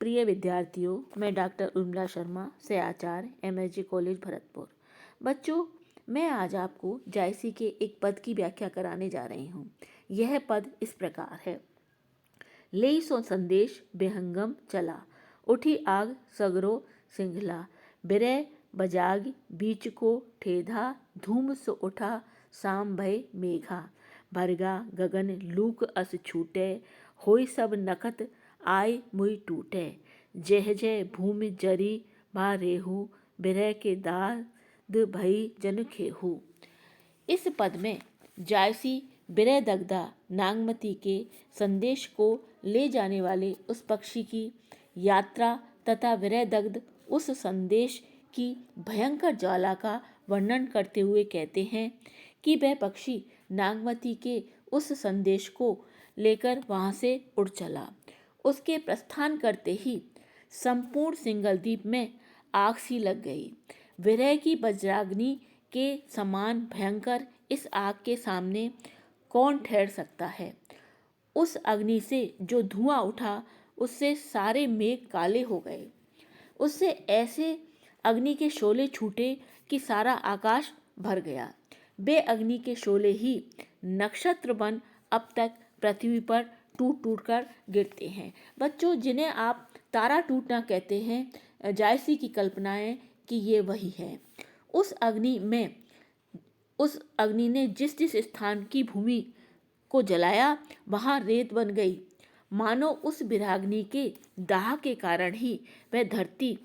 प्रिय विद्यार्थियों, मैं डॉक्टर उर्मिला शर्मा से आचार्य MSG कॉलेज भरतपुर। बच्चों, मैं आज आपको जायसी के एक पद की व्याख्या कराने जा रही हूँ। यह पद इस प्रकार है। लेई सो संदेश बेहंगम चला, उठी आग सगरो सिंघला, बिरह बजाग बीच को ठेधा, धूम सो उठा साम भय मेघा, भरगा गगन लूक अस छूटे, होई सब नखत आय मुई टूटे, जह जय भूमि जरी भा रेहू, बिरह के दाद भई जन खेहू। इस पद में जायसी बिरह दग्धा नागमती के संदेश को ले जाने वाले उस पक्षी की यात्रा तथा विरह दग्ध उस संदेश की भयंकर ज्वाला का वर्णन करते हुए कहते हैं कि वह पक्षी नागमती के उस संदेश को लेकर वहाँ से उड़ चला। उसके प्रस्थान करते ही संपूर्ण सिंगलद्वीप में आग सी लग गई। विरह की वज्राग्नि के समान भयंकर इस आग के सामने कौन ठहर सकता है। उस अग्नि से जो धुआं उठा उससे सारे मेघ काले हो गए। उससे ऐसे अग्नि के शोले छूटे कि सारा आकाश भर गया। वे अग्नि के शोले ही नक्षत्र बन अब तक पृथ्वी पर टूट टूट कर गिरते हैं। बच्चों, जिन्हें आप तारा टूटना कहते हैं, जायसी की कल्पनाएं कि ये वही है। उस अग्नि ने जिस जिस स्थान की भूमि को जलाया वहाँ रेत बन गई। मानो उस विराग्नि के दाह के कारण ही वह धरती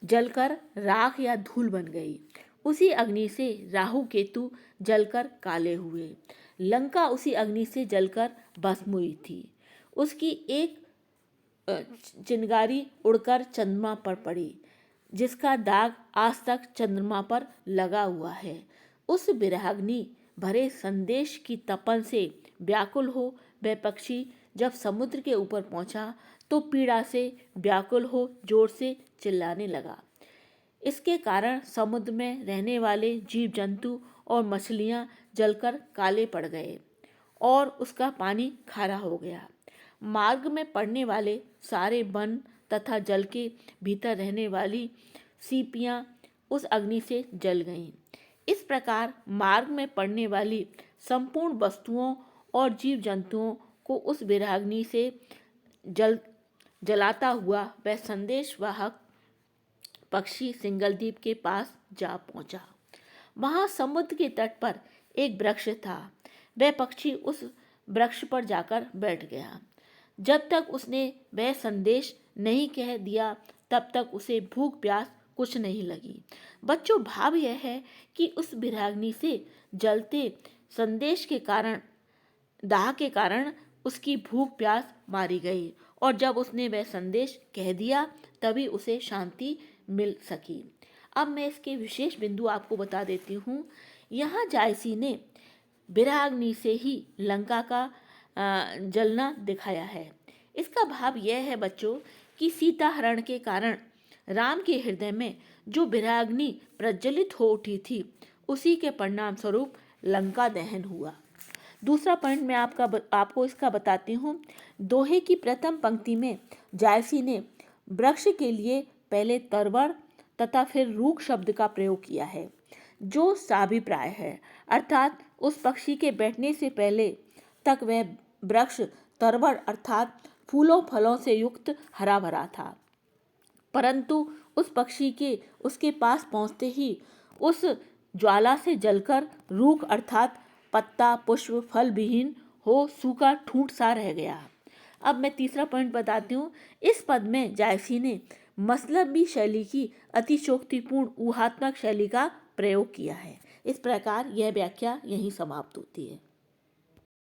जलकर राख या धूल बन गई। उसी अग्नि से राहु केतु जलकर काले हुए। लंका उसी अग्नि से जलकर भस्म हुई थी। उसकी एक चिंगारी उड़कर चंद्रमा पर पड़ी, जिसका दाग आज तक चंद्रमा पर लगा हुआ है। उस विराग्नि भरे संदेश की तपन से व्याकुल हो वह पक्षी जब समुद्र के ऊपर पहुंचा तो पीड़ा से व्याकुल हो जोर से चिल्लाने लगा। इसके कारण समुद्र में रहने वाले जीव जंतु और मछलियां जलकर काले पड़ गए और उसका पानी खारा हो गया। मार्ग में पड़ने वाले सारे वन तथा जल के भीतर रहने वाली सीपियां उस अग्नि से जल गईं। इस प्रकार मार्ग में पड़ने वाली संपूर्ण वस्तुओं और जीव जंतुओं को उस विराग्नि से जलाता हुआ वह संदेशवाहक पक्षी सिंगलद्वीप के पास जा पहुंचा। वहां समुद्र के तट पर एक वृक्ष था। वह पक्षी उस वृक्ष पर जाकर बैठ गया। जब तक उसने वह संदेश नहीं कह दिया तब तक उसे भूख प्यास कुछ नहीं लगी। बच्चों, भाव यह है कि उस विराग्नि से जलते संदेश के कारण, दाह के कारण उसकी भूख प्यास मारी गई और जब उसने वह संदेश कह दिया तभी उसे शांति मिल सकी। अब मैं इसके विशेष बिंदु आपको बता देती हूँ। यहाँ जायसी ने विराग्नि से ही लंका का जलना दिखाया है। इसका भाव यह है बच्चों कि सीता हरण के कारण राम के हृदय में जो विराग्नि प्रज्वलित हो उठी थी उसी के परिणाम स्वरूप लंका दहन हुआ। दूसरा पॉइंट मैं आपको इसका बताती हूँ। दोहे की प्रथम पंक्ति में जायसी ने वृक्ष के लिए पहले तरवर तथा फिर रूख शब्द का प्रयोग किया है, जो साभिप्राय है, अर्थात उस पक्षी के बैठने से पहले तक वह वृक्ष तरवर अर्थात फूलों फलों से युक्त हरा भरा था, परंतु उस पक्षी के उसके पास पहुंचते ही उस ज्वाला से जलकर रूख अर्थात पत्ता पुष्प फल विहीन हो सूखा ठूंठ सा रह गया। अब मैं तीसरा पॉइंट बताती हूँ। इस पद में जायसी ने मसलबी शैली की अतिशोक्तिपूर्ण ऊहात्मक शैली का प्रयोग किया है। इस प्रकार यह व्याख्या यहीं समाप्त होती है।